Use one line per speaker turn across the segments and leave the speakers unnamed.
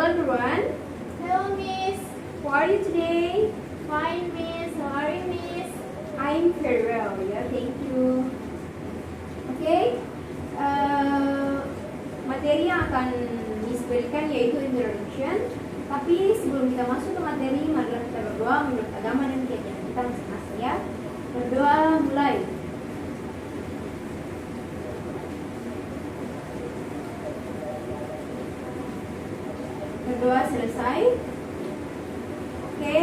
everyone.
Hello, Miss.
How are you today?
Fine, Miss. How are you, Miss?
I'm very well, ya. Thank you. Oke, materi yang akan Miss berikan yaitu introduction. Tapi sebelum kita masuk ke materi, marilah kita berdoa menurut agama dan keyakinan kita masing-masing ya. Berdoa mulai. Berdoa selesai. Oke,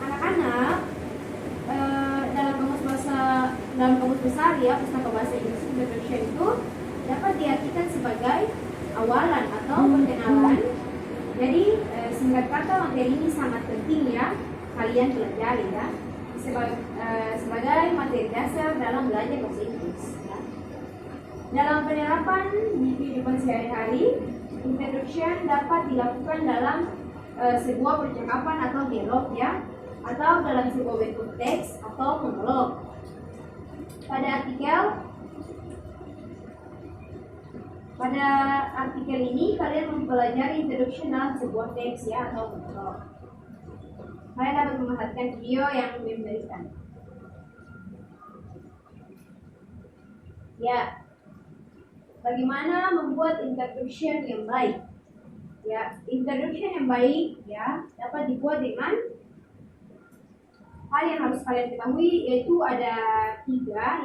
anak-anak, dalam kamus besar ya, pustaka bahasa Inggris introduction itu dapat diartikan sebagai awalan atau perkenalan. Jadi singkat kata materi ini sangat penting ya kalian pelajari ya sebagai materi dasar dalam belajar bahasa Inggris. Ya. Dalam penerapan di kehidupan sehari-hari, introduction dapat dilakukan dalam sebuah percakapan atau dialog ya, atau dalam sebuah bentuk teks atau monolog. Pada artikel ini kalian mempelajari introduction dalam sebuah teks ya atau monolog. Kalian dapat memanfaatkan video yang memberikan. Ya, bagaimana membuat introduction yang baik? Ya, introduction yang baik ya dapat dibuat dengan hal yang harus kalian ketahui, yaitu ada tiga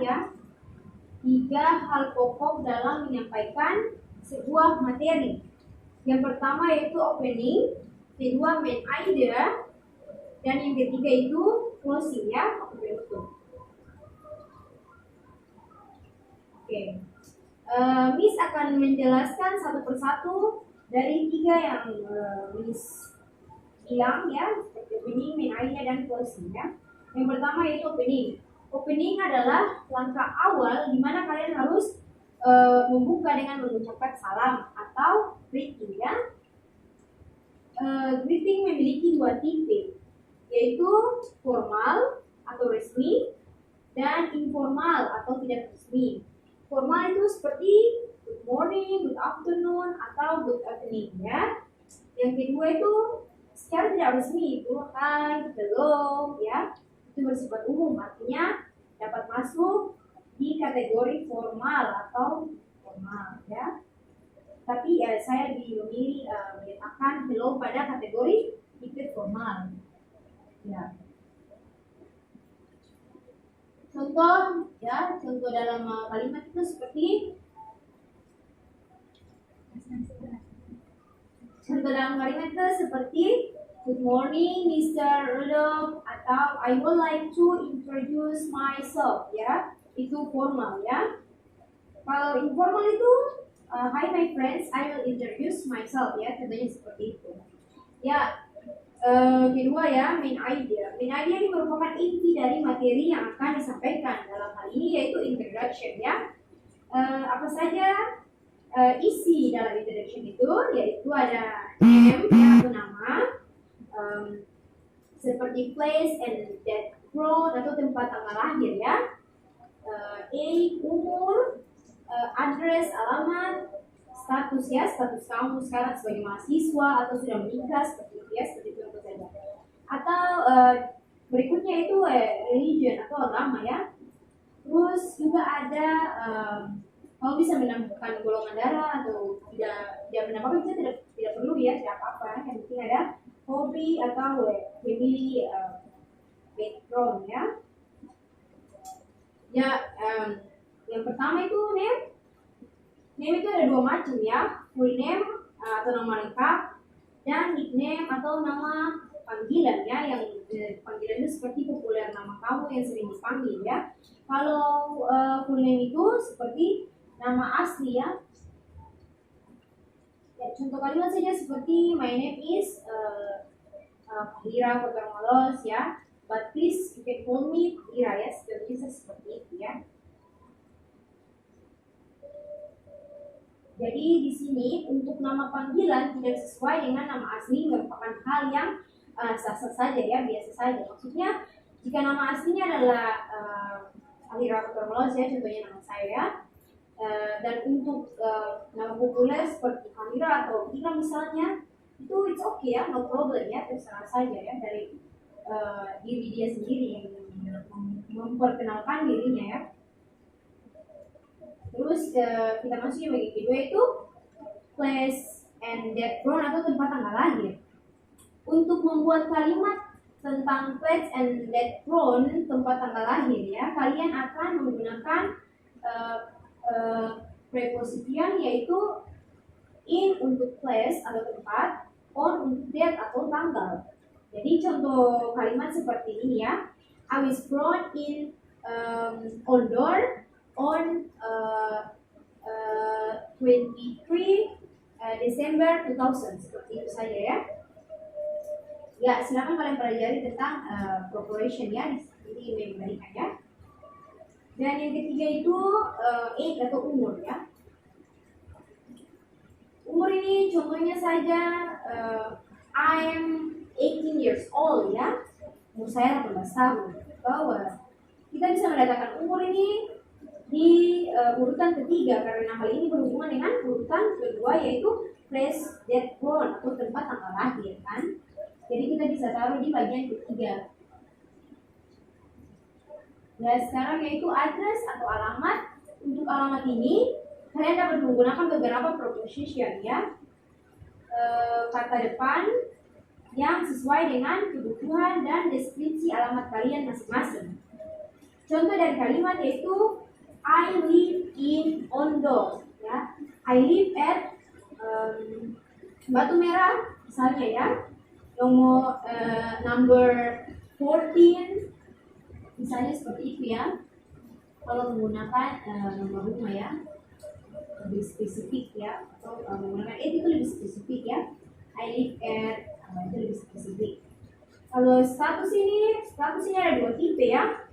hal pokok dalam menyampaikan sebuah materi. Yang pertama yaitu opening, kedua main idea, dan yang ketiga itu closing ya. Oke. Miss akan menjelaskan satu persatu dari tiga yang Miss bilang ya, seperti opening, main idea, dan closing ya. Yang pertama yaitu opening. Opening adalah langkah awal di mana kalian harus membuka dengan mengucapkan salam atau greeting ya. Greeting memiliki dua tipe, yaitu formal atau resmi dan informal atau tidak resmi. Formal itu seperti good morning, good afternoon, atau good evening ya. Yang kedua itu secara tidak resmi itu hi, hello ya. Itu bersifat umum, artinya dapat masuk di kategori formal atau formal ya. Tapi saya lebih memilih meletakkan hello pada kategori tipe formal ya. Contoh dalam kalimat itu seperti good morning Mr. Rudolph, atau I would like to introduce myself ya. Itu formal ya. Kalau informal itu hi my friends, I will introduce myself ya. Contohnya seperti itu. Ya. Kedua ya, main idea. Main idea ini merupakan inti dari materi yang akan disampaikan. Dalam hal ini yaitu introduction ya. Apa saja isi dalam introduction itu, yaitu ada name ya, atau nama, seperti place and background atau tempat tanggal lahir ya, age, umur, address, alamat, status ya, status kamu sekarang sebagai mahasiswa atau sudah menikah, seperti itu ya, seperti itu saja. Atau berikutnya itu religion atau agama ya. Terus juga ada kalau bisa menambahkan golongan darah atau tidak menambahkan, itu tidak perlu ya, tidak apa-apa. Yang penting ada hobi atau family background ya. Ya, yang pertama itu name. Name itu ada dua macam ya, full name atau nama lengkap, dan nickname atau nama panggilan ya, yang panggilan itu seperti populer nama kamu yang sering dipanggil ya. Kalau full name itu seperti nama asli ya. Contoh kalimat saja seperti my name is Fahira Kotormolos ya, but please you can call me Fahira ya, bisa seperti itu ya. Jadi di sini untuk nama panggilan tidak sesuai dengan nama asli merupakan hal yang sah-sah saja ya, biasa saja. Maksudnya jika nama aslinya adalah Fahira Kotormolos ya, contohnya nama saya, dan untuk nama populer seperti Fahira atau Ira misalnya, itu it's okay ya, no problem ya, terserah saja ya dari diri dia sendiri yang memperkenalkan dirinya ya. Terus kita masuk yang bagian kedua itu place and date born atau tempat tanggal lahir. Untuk membuat kalimat tentang place and date born, tempat tanggal lahir ya, kalian akan menggunakan preposition yaitu in untuk place atau tempat, on untuk date atau tanggal. Jadi contoh kalimat seperti ini ya. I was born in Ondor on 23 Desember 2000. Seperti itu saja ya. Ya, silakan kalian pelajari tentang preparation ya. Ini memberikan ya. Dan yang ketiga itu age atau umur ya. Umur ini contohnya saja I'm 18 years old ya. Umur saya 18 tahun. Bahwa kita bisa mendapatkan umur ini di urutan ketiga karena hal ini berhubungan dengan urutan kedua yaitu place date born atau tempat tanggal lahir kan. Jadi kita bisa taruh di bagian ketiga. Nah sekarang yaitu address atau alamat. Untuk alamat ini kalian dapat menggunakan beberapa preposition ya. Kata depan yang sesuai dengan kebutuhan dan deskripsi alamat kalian masing-masing. Contoh dari kalimat yaitu I live in Ondo ya. I live at Batu Merah misalnya ya. Nomor number 14 misalnya seperti itu ya. Kalau menggunakan nomor rumah ya lebih spesifik ya, atau menggunakan itu lebih spesifik ya. I live at itu lebih spesifik. Kalau status ini ada dua tipe ya,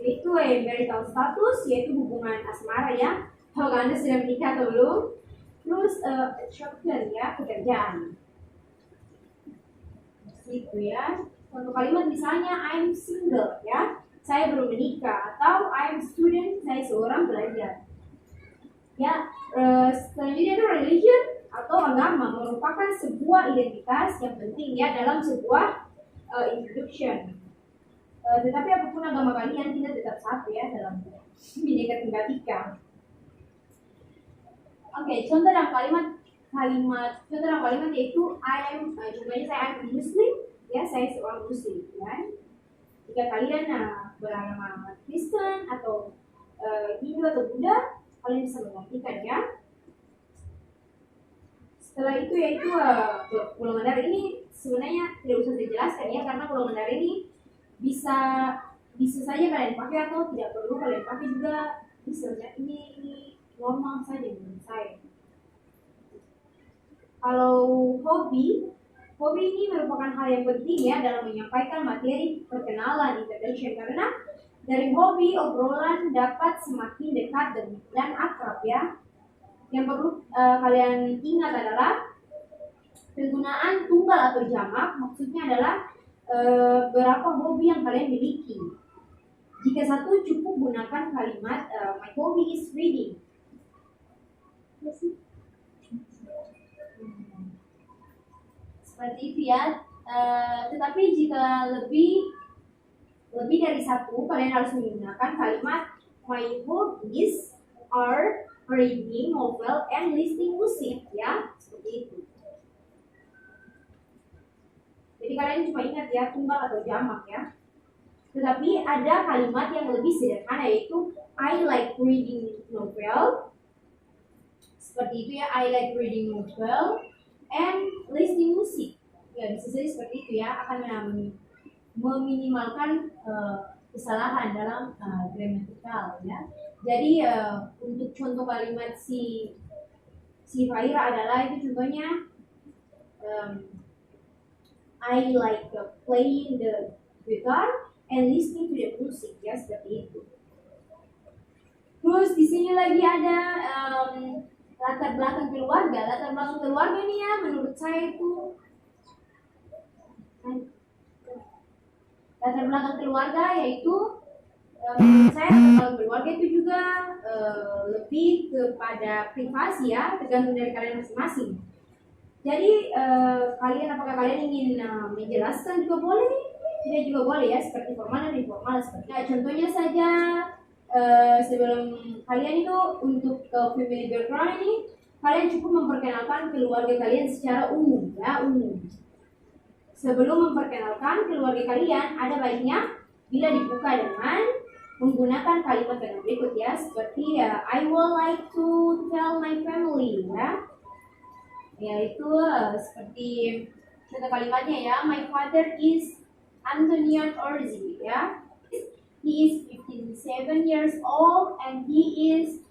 yaitu marital status yaitu hubungan asmara ya. Kalau Anda sudah menikah atau belum. Terus attraction ya, pekerjaan. Itu ya. Contoh kalimat misalnya I'm single ya, saya belum menikah, atau I'm student, saya seorang pelajar. Ya, selanjutnya itu religion atau agama merupakan sebuah identitas yang penting ya dalam sebuah introduction. Tetapi apapun agama kalian kita tetap satu ya dalam Bhinneka Tunggal Ika. Oke, contoh dalam kalimat yaitu contohnya saya I'm Muslim ya, saya seorang Muslim ya. Jika kalian beragama Kristen atau Hindu atau Buddha, kalian bisa menggantikan ya. Setelah itu yaitu golongan darah ini sebenarnya tidak usah dijelaskan ya, karena golongan darah ini bisa saja kalian pakai atau tidak perlu kalian pakai juga bisa ya. Ini normal saja menurut saya. Kalau hobi ini merupakan hal yang penting ya dalam menyampaikan materi perkenalan introduction, karena dari hobi obrolan dapat semakin dekat dan akrab ya. Yang perlu kalian ingat adalah penggunaan tunggal atau jamak, maksudnya adalah berapa hobi yang kalian miliki. Jika satu cukup gunakan kalimat my hobby is reading. Seperti itu ya. Tetapi jika lebih dari satu, kalian harus menggunakan kalimat my hobbies are reading novel and listening music ya, seperti itu. Jadi kalian cuma ingat ya tunggal atau jamak ya. Tetapi ada kalimat yang lebih sederhana yaitu I like reading novel. Seperti itu ya, I like reading novel and listening music. Ya bisa jadi seperti itu ya, akan meminimalkan kesalahan dalam gramatikal ya. Jadi untuk contoh kalimat si Faira adalah itu contohnya I like playing the guitar and listening to the music ya, seperti itu. Terus di sini lagi ada latar belakang keluarga. Latar belakang keluarga ini ya menurut saya itu latar belakang keluarga yaitu menurut saya latar belakang keluarga itu juga lebih kepada privasi ya, tergantung dari kalian masing-masing. Jadi apakah kalian ingin menjelaskan juga boleh, tidak juga boleh ya, seperti formal dan informal seperti. Contohnya saja sebelum kalian itu untuk family background ini, kalian cukup memperkenalkan keluarga kalian secara umum ya, umum. Sebelum memperkenalkan keluarga kalian, ada baiknya bila dibuka dengan menggunakan kalimat yang berikut ya, seperti I would like to tell my family ya, yaitu seperti contoh kalimatnya ya, my father is Antonian Orzi ya, he is 57 years old and he is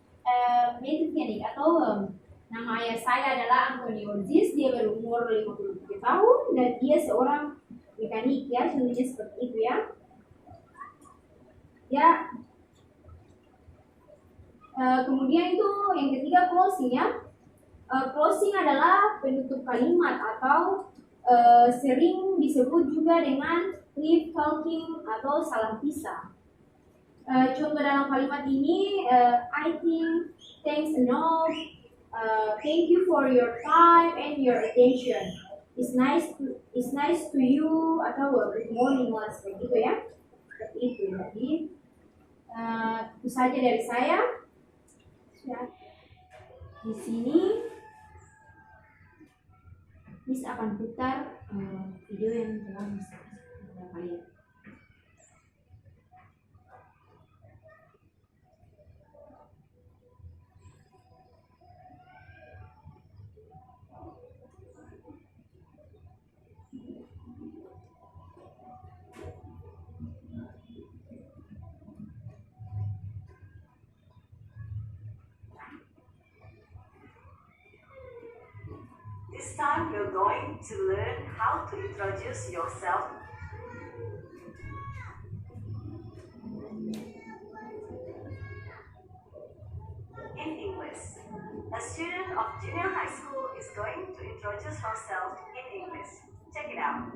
mechanic, atau nama ayah saya adalah Anthony Orzis, dia berumur 53 tahun dan dia seorang mekanik ya, contohnya seperti itu ya. Ya. Kemudian itu yang ketiga closing ya. Closing adalah penutup kalimat atau sering disebut juga dengan cliff talking atau salam pisah. Contoh dalam kalimat ini, I think, thanks enough, thank you for your time and your attention. It's nice to you, atau good morning lah, seperti itu ya. Seperti itu. Jadi itu saja dari saya. Ya. Di sini Miss akan putar video yang telah Miss kepada kalian.
This time you're going to learn how to introduce yourself. In English. A student of junior high school is going to introduce herself in English. Check it out.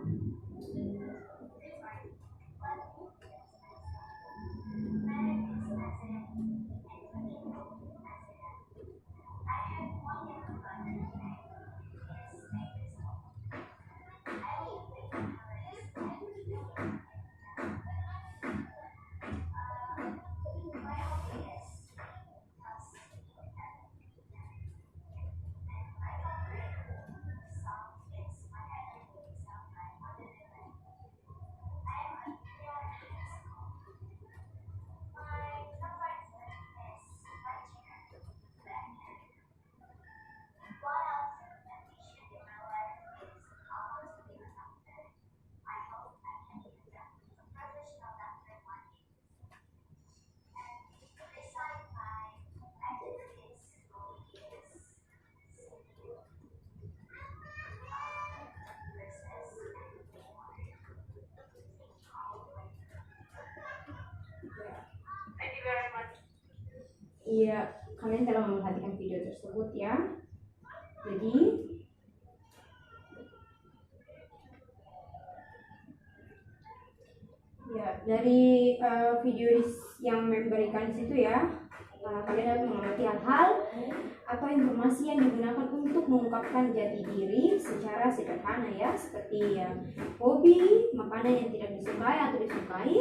Iya, kalian telah memperhatikan video tersebut ya. Jadi ya, dari video yang memberikan di situ ya, kalian dapat mengamati hal-hal atau informasi yang digunakan untuk mengungkapkan jati diri secara sederhana ya, seperti hobi, makanan yang tidak disukai atau disukai,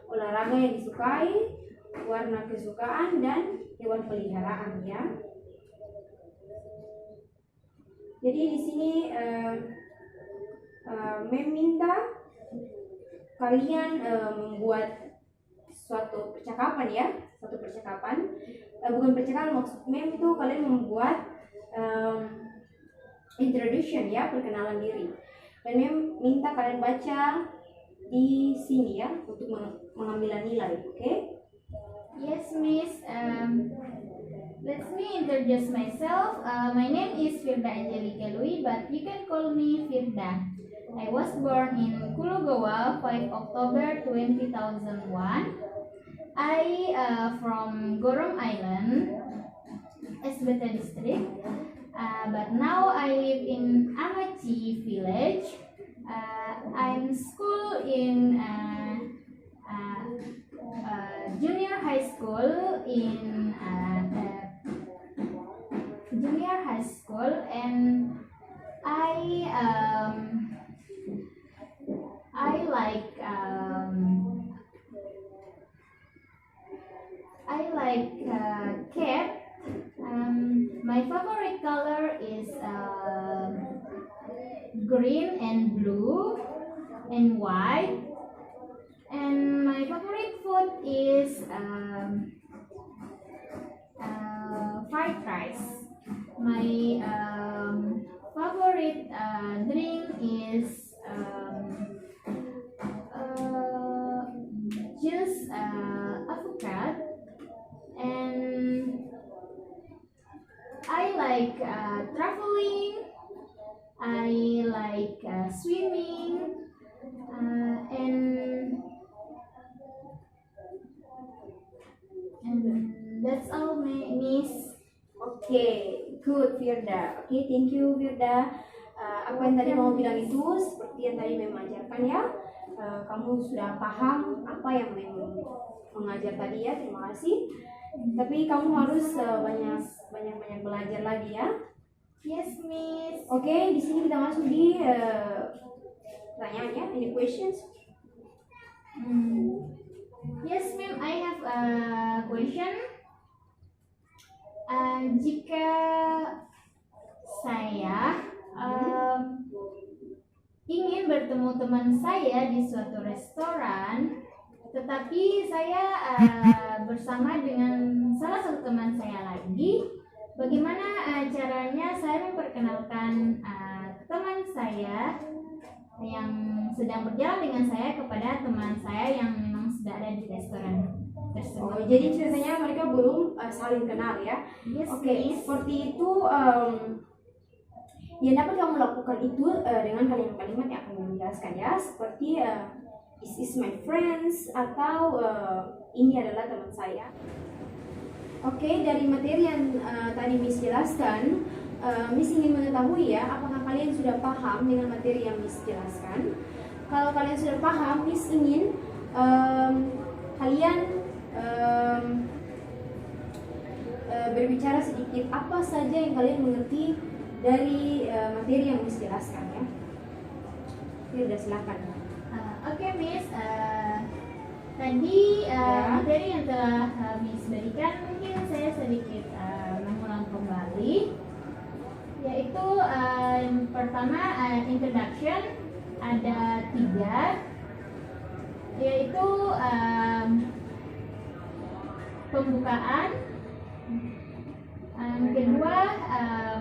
olahraga yang disukai, warna kesukaan, dan hewan peliharaan ya. Jadi di sini meminta kalian membuat suatu percakapan ya, bukan percakapan, maksud mem itu kalian membuat introduction ya, perkenalan diri. Dan mem minta kalian baca di sini ya untuk mengambil nilai, oke?
Yes, Miss. Let me introduce myself. My name is Firda Angelica Lui, but you can call me Firda. I was born in Kulugawa, 5 October 2001. I from Gorom Island, SBT district. But now I live in Amachi village. I'm school in junior high school and I like cat. My favorite color is green and blue and white. And my favorite food is fried rice. My favorite drink is juice avocado. And I like traveling. I like swimming. And that's all, Miss.
Oke, good Firda. Oke, thank you Firda. Apa yang tadi mau bilang itu seperti yang tadi Mem ajarkan ya. Kamu sudah paham apa yang Mem mengajar tadi ya. Terima kasih. Tapi kamu harus banyak belajar lagi ya.
Yes, Miss.
Oke, di sini kita masuk di pertanyaannya. Any questions?
Yes, ma'am. I have a question. Jika saya ingin bertemu teman saya di suatu restoran, tetapi saya bersama dengan salah satu teman saya lagi, bagaimana caranya saya memperkenalkan teman saya yang sedang berjalan dengan saya kepada teman saya yang memang sudah ada di restoran tersebut?
Oh, jadi ceritanya mereka belum saling kenal ya?
Yes,
Oke,
Miss.
seperti itu. Yang dapat kamu lakukan itu dengan kalimat-kalimat yang akan menjelaskan ya, seperti this is my friends atau ini adalah teman saya. Oke, dari materi yang tadi Miss jelaskan, Miss ingin mengetahui ya, apakah kalian sudah paham dengan materi yang Miss jelaskan? Kalau kalian sudah paham, Miss ingin kalian berbicara sedikit apa saja yang kalian mengerti dari materi yang Miss jelaskan ya. Sudah silakan.
Oke, Miss. Tadi materi yang telah Miss berikan, mungkin saya sedikit mengulang kembali, yaitu pertama introduction ada 3, yaitu pembukaan, yang kedua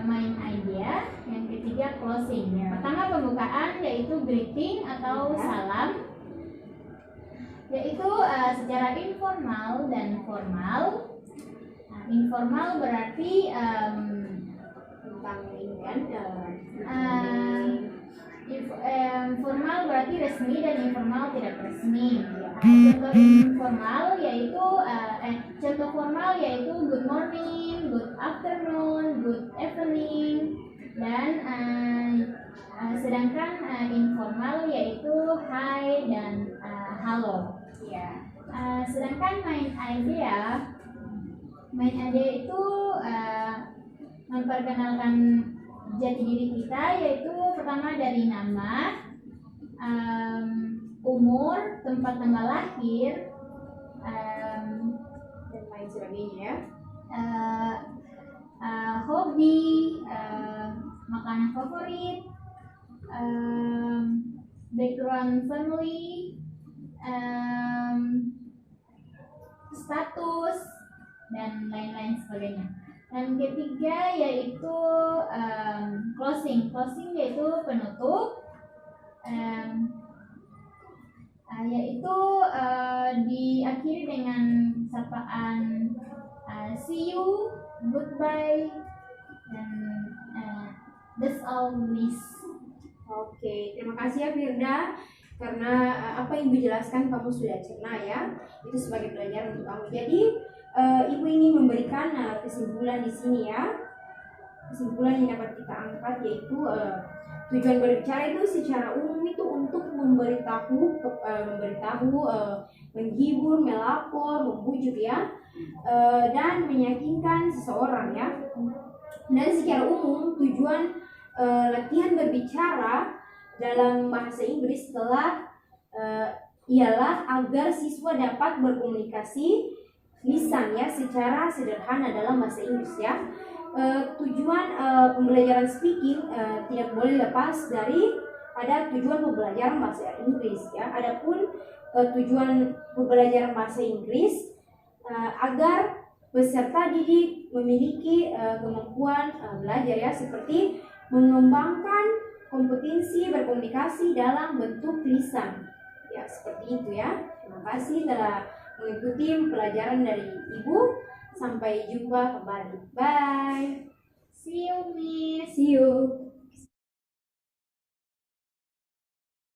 main idea, yang ketiga closing. Pertama pembukaan yaitu greeting atau salam, yaitu secara informal dan formal. Informal berarti
Tentang ini kan
formal berarti resmi dan informal tidak resmi. Contoh informal yaitu contoh formal yaitu good morning, good afternoon, good evening, dan sedangkan informal yaitu hi dan halo.
ya.
Sedangkan main idea itu memperkenalkan jati diri kita, yaitu pertama dari nama, umur, tempat tanggal lahir,
Dan lain sebagainya ya.
hobi, makanan favorit, background family, status, dan lain-lain sebagainya. Dan ketiga yaitu closing yaitu penutup, yaitu diakhiri dengan sapaan see you, goodbye, dan that's all, Miss.
Oke, terima kasih ya Firda, karena apa yang Ibu jelaskan kamu sudah cerna ya. Itu sebagai pelajaran untuk kamu. Jadi Ibu ingin memberikan kesimpulan di sini ya. Kesimpulan yang dapat kita angkat yaitu tujuan berbicara itu secara umum itu untuk memberitahu, menghibur, melapor, membujuk ya, dan meyakinkan seseorang ya. Dan secara umum tujuan latihan berbicara dalam bahasa Inggris ialah agar siswa dapat berkomunikasi lisan ya secara sederhana dalam bahasa Inggris ya. Tujuan pembelajaran speaking tidak boleh lepas dari pada tujuan pembelajaran bahasa Inggris ya. Adapun tujuan pembelajaran bahasa Inggris agar peserta didik memiliki kemampuan belajar ya, seperti mengembangkan kompetensi berkomunikasi dalam bentuk lisan. Ya, seperti itu ya. Terima kasih telah mengikuti pelajaran dari Ibu. Sampai jumpa kembali. Bye.
See you, Miss.
See you.